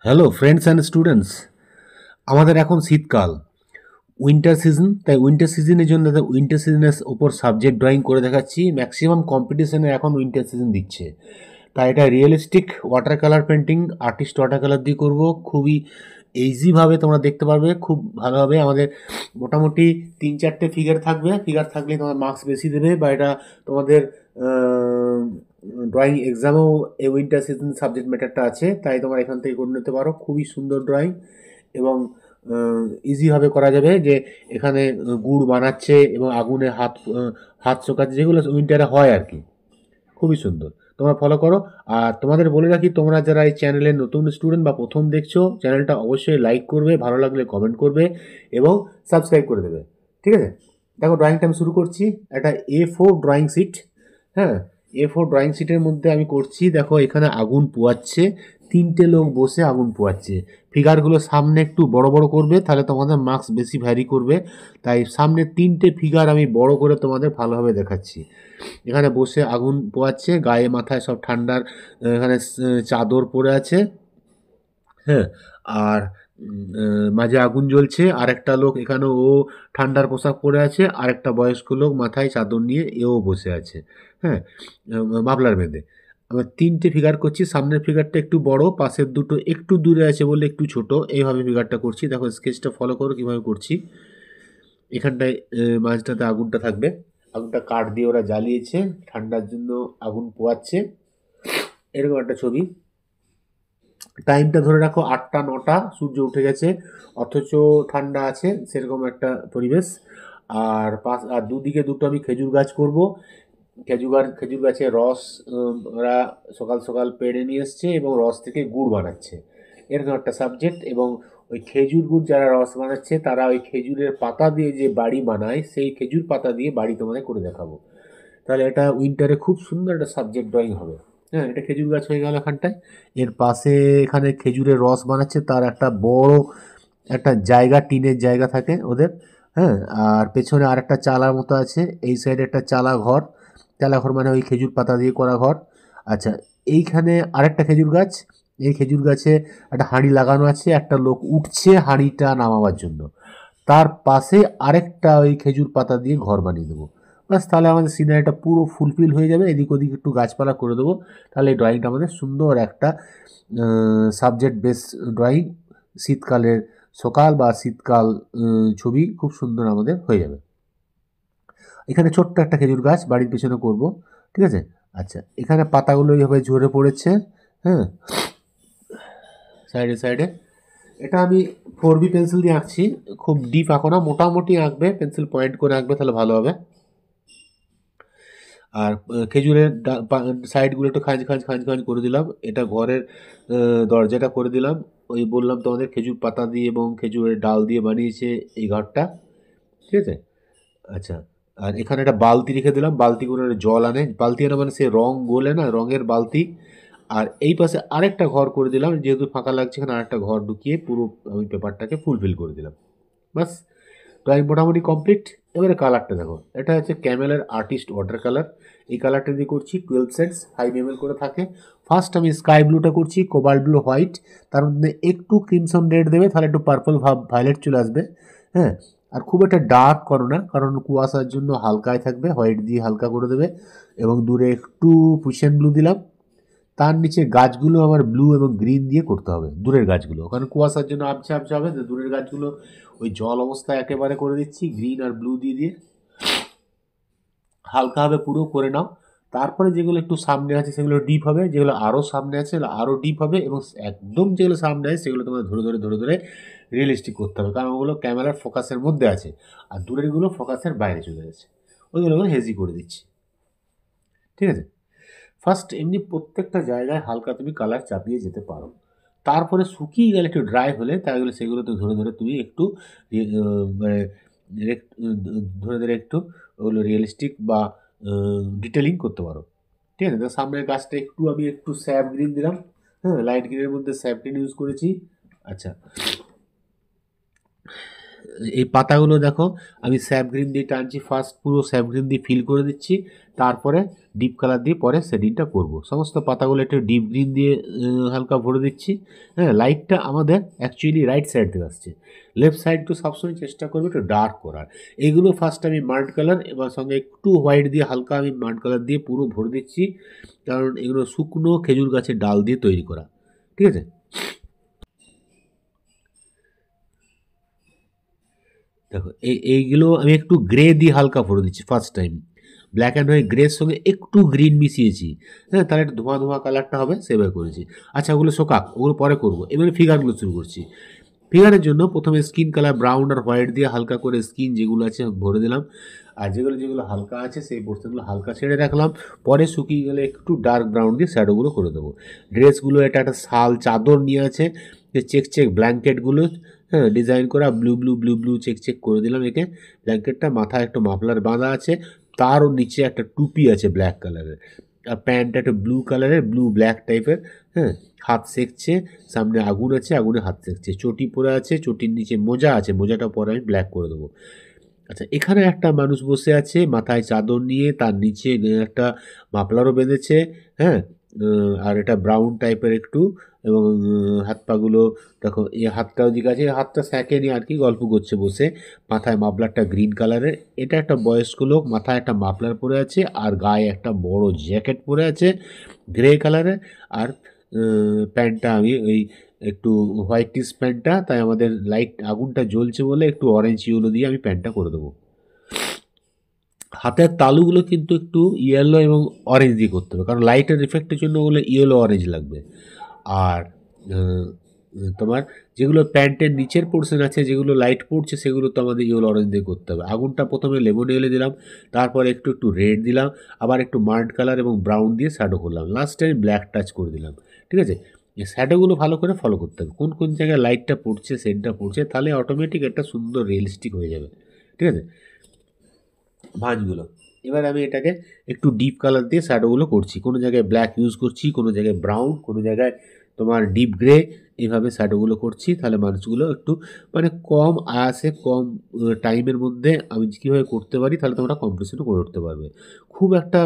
Hello friends and students, আমাদের এখন শীতকাল, উইন্টার সিজন। তাই উইন্টার সিজনের জন্য উইন্টার সিজনের ওপর সাবজেক্ট ড্রয়িং করে দেখাচ্ছি। ম্যাক্সিমাম কম্পিটিশনে এখন উইন্টার সিজন দিচ্ছে, তাই এটা realistic water colour painting, artist water colour দিয়ে করবো। খুবই ইজিভাবে তোমরা দেখতে পারবে, খুব ভালোভাবে। আমাদের মোটামুটি 3-4টে ফিগার থাকবে, ফিগার থাকলে তোমার মার্কস বেশি দেবে, বা এটা তোমাদের ড্রয়িং এক্সামেও এই উইন্টার সিজন সাবজেক্ট ম্যাটারটা আছে, তাই তোমরা এখান থেকে করে নিতে পারো। খুবই সুন্দর ড্রয়িং এবং ইজিভাবে করা যাবে। যে এখানে গুড় বানাচ্ছে এবং আগুনে হাত শোকাচ্ছে, যেগুলো উইন্টারে হয় আর কি। খুবই সুন্দর, তোমরা ফলো করো। আর তোমাদের বলে রাখি, তোমরা যারা এই চ্যানেলের নতুন স্টুডেন্ট বা প্রথম দেখছো, চ্যানেলটা অবশ্যই লাইক করবে, ভালো লাগলে কমেন্ট করবে এবং সাবস্ক্রাইব করে দেবে। ঠিক আছে, দেখো ড্রয়িংটা আমি শুরু করছি। একটা A4 ড্রয়িং শিট। হ্যাঁ, A4 ড্রয়িং শিটের মধ্যে আমি করছি। দেখো এখানে আগুন পোয়াচ্ছে, 3টে লোক বসে আগুন পোয়াচ্ছে। ফিগারগুলো সামনে একটু বড় বড় করবে, তাহলে তোমাদের মার্কস বেশি ভ্যারি করবে। তাই সামনে 3টে ফিগার আমি বড় করে তোমাদের ভালোভাবে দেখাচ্ছি। এখানে বসে আগুন পোয়াচ্ছে, গায়ে মাথায় সব ঠান্ডার এখানে চাদর পরে আছে। হ্যাঁ, আর মাঝে আগুন জ্বলছে। আরেকটা লোক এখানে, ও ঠান্ডার পোশাক পরে আছে। আরেকটা বয়স্ক লোক মাথায় চাদর নিয়ে এও বসে আছে। হ্যাঁ, মাফলার বেঁধে। আবার 3টে ফিগার করছি। সামনের ফিগারটা একটু বড়, পাশের দুটো একটু দূরে আছে বলে একটু ছোট। এইভাবে ফিগারটা করছি। দেখো স্কেচটা ফলো করো কীভাবে করছি। এখানটায় মাঝটাতে আগুনটা থাকবে। আগুনটা কাঠ দিয়ে ওরা জ্বালিয়েছে, ঠান্ডার জন্য আগুন পোয়াচ্ছে। এরকম একটা ছবি। টাইমটা ধরে রাখো 8টা-9টা, সূর্য উঠে গেছে অথচ ঠান্ডা আছে, সেরকম একটা পরিবেশ। আর দুদিকে দুটো আমি খেজুর গাছ করব। খেজুর গাছের রস ওরা সকাল সকাল পেড়ে নিয়ে এসছে এবং রস থেকে গুড় বানাচ্ছে, এরকম একটা সাবজেক্ট। এবং ওই খেজুর গুড় যারা রস বানাচ্ছে, তারা ওই খেজুরের পাতা দিয়ে যে বাড়ি বানায়, সেই খেজুর পাতা দিয়ে বাড়ি তোমাদের করে দেখাবো। তাহলে এটা উইন্টারে খুব সুন্দর একটা সাবজেক্ট ড্রয়িং হবে। হ্যাঁ, এটা খেজুর গাছ হয়ে গেল এখানটায়। এর পাশে এখানে খেজুরের রস বানাচ্ছে, তার একটা বড় একটা জায়গা, টিনের জায়গা থাকে ওদের। হ্যাঁ, আর পেছনে আরেকটা চালার মতো আছে। এই সাইডে একটা চালা ঘর মানে ওই খেজুর পাতা দিয়ে করা ঘর। আচ্ছা, এইখানে আরেকটা খেজুর গাছ। এই খেজুর গাছে একটা হাঁড়ি লাগানো আছে, একটা লোক উঠছে হাঁড়িটা নামাবার জন্য। তার পাশে আরেকটা ওই খেজুর পাতা দিয়ে ঘর বানিয়ে দেবো। ব্যাস, তাহলে আমাদের সিনারিটা পুরো ফুলফিল হয়ে যাবে। এদিক ওদিক একটু গাছপালা করে দেবো, তাহলে এই ড্রয়িংটা আমাদের সুন্দর একটা সাবজেক্ট বেস ড্রয়িং। শীতকালের সকাল বা শীতকাল ছবি খুব সুন্দর আমাদের হয়ে যাবে। এখানে ছোট্ট একটা খেজুর গাছ বাড়ির পেছনে করব। ঠিক আছে। আচ্ছা, এখানে পাতাগুলো এইভাবে ঝরে পড়েছে। হ্যাঁ, সাইডে সাইডে। এটা আমি 4B পেন্সিল দিয়ে আঁকছি। খুব ডিপ আঁকো না, মোটামুটি আঁকবে, পেন্সিল পয়েন্ট করে আঁকবে, তাহলে ভালো হবে। আর খেজুরের সাইডগুলো একটু খাঁজ খাঁজ খাঁজ খাঁজ করে দিলাম। এটা ঘরের দরজাটা করে দিলাম। ওই বললাম তোমাদের খেজুর পাতা দিয়ে এবং খেজুরের ডাল দিয়ে বানিয়েছে এই ঘরটা। ঠিক আছে। আচ্ছা, আর এখানে একটা বালতি রেখে দিলাম। বালতি করে জল আনে, বালতি আনা মানে সে রং গোলে না, রঙের বালতি। আর এই পাশে আরেকটা ঘর করে দিলাম, যেহেতু ফাঁকা লাগছে এখানে আরেকটা ঘর ঢুকিয়ে পুরো আমি পেপারটাকে ফুলফিল করে দিলাম। বাস, ড্রয়িং মোটামুটি কমপ্লিট। এবারে কালারটা দেখো, এটা হচ্ছে ক্যামেলের আর্টিস্ট ওয়াটার কালার। এই কালারটা দিয়ে করছি 12 সেটস, 5 ml করে থাকে। ফার্স্ট আমি স্কাই ব্লুটা করছি, কোবাল্ট ব্লু হোয়াইট, তার মধ্যে একটু ক্রিমসন রেড দেবে, তাহলে একটু পার্পল ভায়োলেট চলে আসবে। হ্যাঁ, আর খুব একটা ডার্ক করো না, কারণ কুয়াশার জন্য হালকায় থাকবে। হোয়াইট দিয়ে হালকা করে দেবে এবং দূরে একটু পুশিয়ান ব্লু দিলাম। তার নিচে গাছগুলো আমার ব্লু এবং গ্রিন দিয়ে করতে হবে, দূরের গাছগুলো, কারণ কুয়াশার জন্য আবছা আবছা হবে। তো দূরের গাছগুলো ওই জল অবস্থায় একেবারে করে দিচ্ছি গ্রিন আর ব্লু দিয়ে দিয়ে হালকাভাবে পুরো করে নাও। তারপরে যেগুলো একটু সামনে আছে সেগুলো ডিপ হবে, যেগুলো আরও সামনে আছে সেগুলো আরও ডিপ হবে, এবং একদম যেগুলো সামনে আছে সেগুলো তোমার ধরে ধরে ধরে ধরে রিয়েলিস্টিক করতে হবে, কারণ ওগুলো ক্যামেরার ফোকাসের মধ্যে আছে। আর দূরেরগুলো ফোকাসের বাইরে চলে গেছে, ওইগুলো হেজি করে দিচ্ছি। ঠিক আছে। ফার্স্ট এমনি প্রত্যেকটা জায়গায় হালকা তুমি কালার চাপিয়ে যেতে পারো। তারপরে শুকিয়ে গেলে, একটু ড্রাই হলে, তাহলে সেগুলোতে ধরে ধরে তুমি একটু মানে ধরে ধরে একটু ওগুলো রিয়েলিস্টিক বা ডিটেলিং করতে পারো। ঠিক আছে। তো সামনের গাছটা আমি একটু স্যাপ গ্রিন দিলাম। হ্যাঁ, লাইট গ্রিনের মধ্যে স্যাপ গ্রিন ইউজ করেছি। আচ্ছা, এই পাতাগুলো দেখো আমি স্যাপ গ্রিন দিয়ে টানছি, ফার্স্ট পুরো স্যাপ গ্রিন দিয়ে ফিল করে দিচ্ছি, তারপরে ডিপ কালার দিয়ে পরে শেডিংটা করব। সমস্ত পাতাগুলো একটু ডিপ গ্রিন দিয়ে হালকা ভরে দিচ্ছি। হ্যাঁ, লাইটটা আমাদের অ্যাকচুয়ালি রাইট সাইড থেকে আসছে, লেফট সাইড তো সবসময় চেষ্টা করবে একটু ডার্ক করার। এইগুলো ফার্স্ট আমি মাল্ট কালার এবং সঙ্গে একটু হোয়াইট দিয়ে হালকা আমি মাল্ট কালার দিয়ে পুরো ভরে দিচ্ছি, কারণ এগুলো শুকনো খেজুর গাছের ডাল দিয়ে তৈরি করা। ঠিক আছে, দেখো এইগুলো আমি একটু গ্রে দিয়ে হালকা ভরে দিচ্ছি first time, black and white গ্রের সঙ্গে একটু গ্রিন মিশিয়েছি। হ্যাঁ, তাহলে একটা ধোঁয়া ধোঁয়া কালারটা হবে, সেভাবে করেছি। আচ্ছা, ওগুলো শোকাক, ওগুলো পরে করবো। এবারে ফিগারগুলো শুরু করছি। ফিগারের জন্য প্রথমে স্কিন কালার ব্রাউন আর হোয়াইট দিয়ে হালকা করে স্কিন যেগুলো আছে ভরে দিলাম, আর যেগুলো যেগুলো হালকা আছে সেই পোর্শনগুলো হালকা ছেড়ে রাখলাম। পরে শুকিয়ে গেলে একটু ডার্ক ব্রাউন দিয়ে শ্যাডোগুলো করে দেবো। ড্রেসগুলো এটা একটা শাল চাদর নিয়ে আছে, যে চেক চেক ব্ল্যাঙ্কেটগুলো, হ্যাঁ, ডিজাইন করা blue blue blue blue check check করে দিলাম একে। ব্ল্যাঙ্কেটটা মাথায় একটা মাফলার বাঁধা আছে, তারও নিচে একটা টুপি আছে ব্ল্যাক কালারের, আর প্যান্টটা একটা ব্লু কালারের, ব্লু ব্ল্যাক টাইপের। হ্যাঁ, হাত সেঁকছে, সামনে আগুন আছে, আগুনে হাত সেঁকছে, চটি পরে আছে, চটির নিচে মোজা আছে, মোজাটা পরে আমি ব্ল্যাক করে দেবো। আচ্ছা, এখানে একটা মানুষ বসে আছে মাথায় চাদর নিয়ে, তার নিচে একটা মাফলারও বেঁধেছে। হ্যাঁ, আর এটা ব্রাউন টাইপের একটু, এবং হাত পাগুলো দেখো, এই হাতটা ওদিকে আছে, এই হাতটা স্যাকেনি আর কি, গল্প করছে বসে। মাথায় মাফলারটা গ্রিন কালারের। এটা একটা বয়স্ক লোক, মাথায় একটা মাফলার পরে আছে আর গায়ে একটা বড় জ্যাকেট পরে আছে গ্রে কালারের। আর প্যান্টটা আমি ওই একটু হোয়াইটিস প্যান্টটা, তাই আমাদের লাইট আগুনটা জ্বলছে বলে একটু অরেঞ্জ ইয়েলো দিয়ে আমি প্যান্টটা করে দেবো। হাতের তালুগুলো কিন্তু একটু ইয়েলো এবং অরেঞ্জ দিয়ে করতে হবে, কারণ লাইটের ইফেক্টের জন্য ওগুলো ইয়েলো অরেঞ্জ লাগবে। আর আহ, তোমার যেগুলো প্যান্টের নিচের পোর্শন আছে, যেগুলো লাইট পড়ছে, সেগুলো তো আমাদের ইয়েলো অরেঞ্জ দিয়ে করতে হবে। আগুনটা প্রথমে লেমন ইয়েলো দিলাম, তারপর একটু একটু রেড দিলাম, আবার একটু মার্ড কালার এবং ব্রাউন দিয়ে শ্যাডো করলাম, লাস্ট টাইম ব্ল্যাক টাচ করে দিলাম। ঠিক আছে, এই শ্যাডোগুলো ভালো করে ফলো করতে হবে, কোন কোন জায়গায় লাইটটা পড়ছে, শেডটা পড়ছে, তাহলে অটোমেটিক একটা সুন্দর রিয়েলিস্টিক হয়ে যাবে। ঠিক আছে, ভাঁজগুলো এবার আমি এটাকে একটু ডিপ কালার দিয়ে শ্যাডোগুলো করছি, কোনো জায়গায় ব্ল্যাক ইউজ করছি, কোনো জায়গায় ব্রাউন, কোনো জায়গায় তোমার ডিপ গ্রে, এইভাবে শ্যাডোগুলো করছি। তাহলে মানুষগুলো একটু মানে কম আয়াসে, কম টাইমের মধ্যে আমি কীভাবে করতে পারি, তাহলে তোমরা কম্পিটিশনও করে উঠতে পারবে। খুব একটা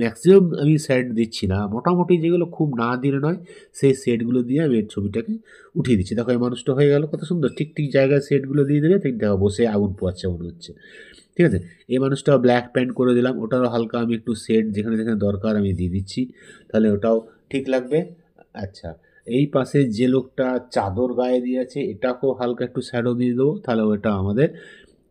ম্যাক্সিমাম আমি সেট দিচ্ছি না, মোটামুটি যেগুলো খুব না দিলে নয় সেই সেটগুলো দিয়ে আমি এই ছবিটাকে উঠিয়ে দিচ্ছি। দেখো, এই মানুষটা হয়ে গেল কত সুন্দর, ঠিক ঠিক জায়গায় সেটগুলো দিয়ে দেবে, ঠিক দেখো বসে আগুন পোয়াচ্ছে মনে হচ্ছে। ঠিক আছে, এই মানুষটা ব্ল্যাক প্যান্ট করে দিলাম, ওটারও হালকা আমি একটু শেড যেখানে যেখানে দরকার আমি দিয়ে দিচ্ছি, তাহলে ওটাও ঠিক লাগবে। আচ্ছা, এই পাশে যে লোকটা চাদর গায়ে দিয়েছে, এটাকেও হালকা একটু শ্যাডো দিয়ে দেবো, তাহলে ওটা আমাদের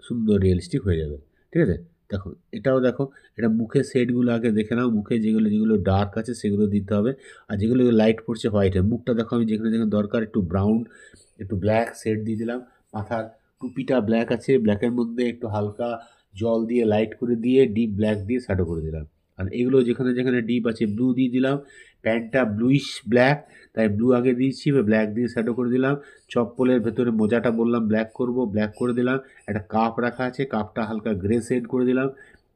সুন্দর রিয়েলিস্টিক হয়ে যাবে। ঠিক আছে, দেখো এটাও দেখো, এটা মুখের শেডগুলো আগে দেখে নাও, মুখে যেগুলো যেগুলো ডার্ক আছে সেগুলো দিতে হবে, আর যেগুলো লাইট পড়ছে হোয়াইটের, মুখটা দেখো আমি যেখানে যেখানে দরকার একটু ব্রাউন, একটু ব্ল্যাক শেড দিয়ে দিলাম। মাথার টুপিটা ব্ল্যাক আছে, ব্ল্যাকের মধ্যে একটু হালকা জল দিয়ে লাইট করে দিয়ে ডিপ ব্ল্যাক দিয়ে শ্যাডো করে দিলাম। আর এগুলো যেখানে যেখানে ডিপ আছে ব্লু দিয়ে দিলাম। প্যান্টটা ব্লুইশ ব্ল্যাক, তাই ব্লু আগে দিয়েছি, ব্ল্যাক দিয়ে শ্যাডো করে দিলাম। চপ্পলের ভেতরে মোজাটা বললাম ব্ল্যাক করব, ব্ল্যাক করে দিলাম। একটা কাপ রাখা আছে, কাপটা হালকা গ্রে শেড করে দিলাম।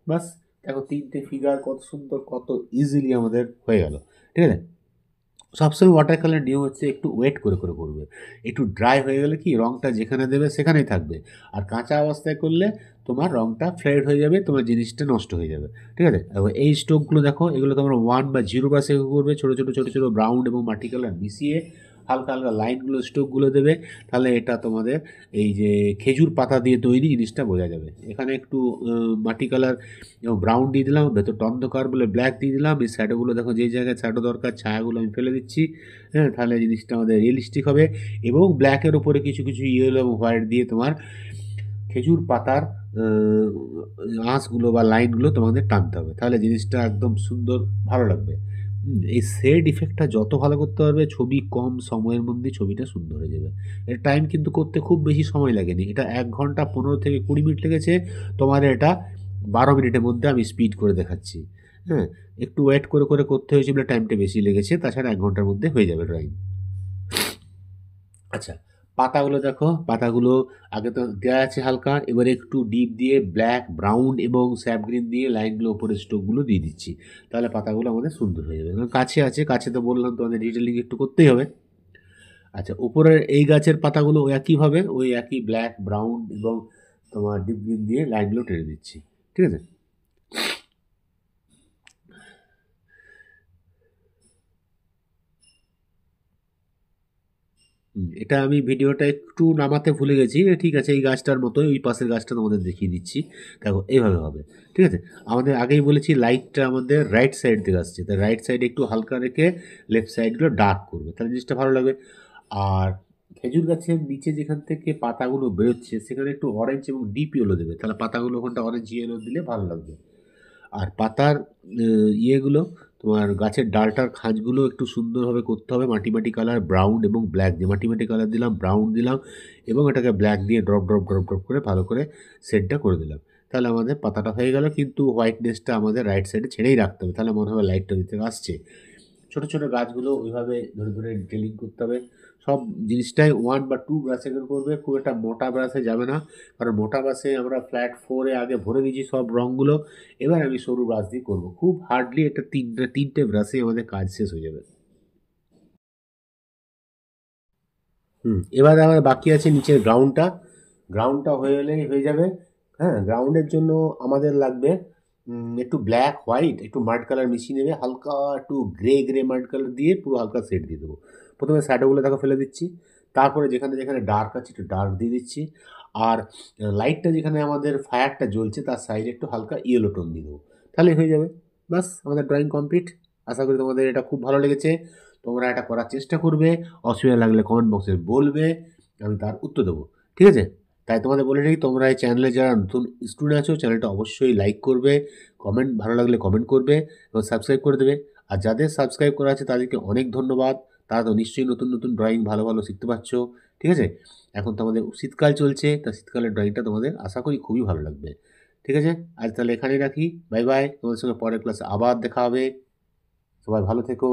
বাস, দেখো তিনটে ফিগার কত সুন্দর, কত ইজিলি আমাদের হয়ে গেল। ঠিক আছে, সবসময় ওয়াটার কালার নিয়ম হচ্ছে একটু ওয়েট করে করে করবে, একটু ড্রাই হয়ে গেলে কি রঙটা যেখানে দেবে সেখানেই থাকবে, আর কাঁচা অবস্থায় করলে তোমার রঙটা ফ্লেড হয়ে যাবে, তোমার জিনিসটা নষ্ট হয়ে যাবে। ঠিক আছে, এবার এই স্ট্রোকগুলো দেখো, এগুলো তোমরা 1 বা 0 ব্রাশে করবে, ছোটো ছোটো ছোটো ছোটো ব্রাউন এবং মাটি কালার মিশিয়ে হালকা হালকা লাইনগুলো স্ট্রোকগুলো দেবে, তাহলে এটা তোমাদের এই যে খেজুর পাতা দিয়ে তৈরি জিনিসটা বোঝা যাবে। এখানে একটু মাটি কালার এবং ব্রাউন দিয়ে দিলাম, ভেতরটা অন্ধকার বলে ব্ল্যাক দিয়ে দিলাম। এই শ্যাডোগুলো দেখো, যেই জায়গায় শ্যাডো দরকার ছায়াগুলো আমি ফেলে দিচ্ছি। হ্যাঁ, তাহলে জিনিসটা আমাদের রিয়েলিস্টিক হবে। এবং ব্ল্যাকের উপরে কিছু কিছু ইয়েলো এবং হোয়াইট দিয়ে তোমার খেজুর পাতার আঁশগুলো বা লাইনগুলো তোমাদের টানতে হবে, তাহলে জিনিসটা একদম সুন্দর ভালো লাগবে। এই শেড ইফেক্টটা যত ভালো করতে পারবে, ছবি কম সময়ের মধ্যে ছবিটা সুন্দর হয়ে যাবে। এর টাইম কিন্তু করতে খুব বেশি সময় লাগেনি, এটা 1 ঘন্টা 15 থেকে 20 মিনিট লেগেছে, তোমার এটা 12 মিনিটের মধ্যে আমি স্পিড করে দেখাচ্ছি। হ্যাঁ, একটু ওয়েট করে করে করতে হয়েছে বলে টাইমটা বেশি লেগেছে, তাছাড়া 1 ঘন্টার মধ্যে হয়ে যাবে ড্রয়িং। আচ্ছা, পাতাগুলো দেখো, পাতাগুলো আগে তো দেওয়া আছে হালকা, এবারে একটু ডিপ দিয়ে ব্ল্যাক ব্রাউন এবং স্যাপ গ্রিন দিয়ে লাইনগুলো উপরে স্ট্রোকগুলো দিয়ে দিচ্ছি, তাহলে পাতাগুলো আমাদের সুন্দর হয়ে যাবে। কাছে আছে, কাছে তো বললাম তোমাদের ডিটেলিং একটু করতেই হবে। আচ্ছা, উপরের এই গাছের পাতাগুলো ওই একইভাবে ওই একই ব্ল্যাক, ব্রাউন এবং তোমার ডিপ গ্রিন দিয়ে লাইনগুলো টেনে দিচ্ছি। ঠিক আছে? এটা আমি ভিডিওটা একটু নামাতে ভুলে গেছি। ঠিক আছে, এই গাছটার মতোই ওই পাশের গাছটা তোমাদের দেখিয়ে দিচ্ছি। দেখো এইভাবে হবে। ঠিক আছে? আমাদের আগেই বলেছি লাইটটা আমাদের রাইট সাইড থেকে আসছে। তাই রাইট সাইডে একটু হালকা রেখে লেফট সাইডগুলো ডার্ক করবে। তাহলে জিনিসটা ভালো লাগবে। আর খেজুর গাছের নিচে যেখান থেকে পাতাগুলো বেরোচ্ছে সেখানে একটু অরেঞ্জ এবং ডিপ ইয়েলো দেবে। তাহলে পাতাগুলো ওখানটা অরেঞ্জ ইয়েলো দিলে ভালো লাগবে। আর পাতার ইয়েগুলো তোমার গাছের ডালটার খাঁজগুলো একটু সুন্দরভাবে করতে হবে মাটি মাটি কালার, ব্রাউন এবং ব্ল্যাক দিয়ে। মাটি মাটি কালার দিলাম, ব্রাউন দিলাম এবং এটাকে ব্ল্যাক দিয়ে ড্রপ ড্রপ ড্রপ ড্রপ করে ভালো করে সেটটা করে দিলাম। তাহলে আমাদের পাতাটা হয়ে গেল, কিন্তু হোয়াইটনেসটা আমাদের রাইট সাইডে ছেড়েই রাখতে হবে। তাহলে মনে হবে লাইটটা দিতে আসছে। ছোট ছোট গাছগুলো ওইভাবে ধরে ধরে ডিটেলিং করতে হবে। সব জিনিসটাই 1 বা 2 ব্রাশে করবে, খুব একটা মোটা ব্রাশে যাবে না। কারণ মোটা ব্রাশে আমরা ফ্ল্যাট 4-এ আগে ভরে দিয়েছি সব রঙগুলো। এবার আমি সরু ব্রাশ দিয়ে করবো। খুব হার্ডলি এটা তিনটে ব্রাশে আমাদের কাজ শেষ হয়ে যাবে। এবার আমার বাকি আছে নিচের গ্রাউন্ডটা। গ্রাউন্ডটা হয়ে গেলেই হয়ে যাবে। হ্যাঁ, গ্রাউন্ডের জন্য আমাদের লাগবে একটু ব্ল্যাক, হোয়াইট, একটু মাড কালার মিশিয়ে নেবে। হালকা একটু গ্রে গ্রে মাড কালার দিয়ে পুরো হালকা সেট দিয়ে দেবো। প্রথমে শ্যাডোগুলো দেখো ফেলে দিচ্ছি। তারপরে যেখানে যেখানে ডার্ক আছে একটু ডার্ক দিয়ে দিচ্ছি। আর লাইটটা যেখানে আমাদের ফায়ারটা জ্বলছে তার সাইডে একটু হালকা ইয়েলো টোন দিয়ে দেবো। তাহলে হয়ে যাবে। বাস, আমাদের ড্রয়িং কমপ্লিট। আশা করি তোমাদের এটা খুব ভালো লেগেছে। তোমরা এটা করার চেষ্টা করবে। অসুবিধা লাগলে কমেন্ট বক্সে বলবে, আমি তার উত্তর দেবো। ঠিক আছে? তাই তোমাদের বলে রাখি, তোমরা এই চ্যানেলে যারা নতুন স্টুডেন্ট আছো চ্যানেলটা অবশ্যই লাইক করবে, কমেন্ট ভালো লাগলে কমেন্ট করবে এবং সাবস্ক্রাইব করে দেবে। আর যাদের সাবস্ক্রাইব করা আছে তাদেরকে অনেক ধন্যবাদ। তারা তো নিশ্চয়ই নতুন নতুন ড্রয়িং ভালো ভালো শিখতে পারছো। ঠিক আছে? এখন তো আমাদের শীতকাল চলছে, তা শীতকালের ড্রয়িংটা তোমাদের আশা করি খুবই ভালো লাগবে। ঠিক আছে? আজ তাহলে এখানেই রাখি। Bye bye. তোমাদের সঙ্গে পরের ক্লাসে আবার দেখা হবে। সবাই ভালো থেকো।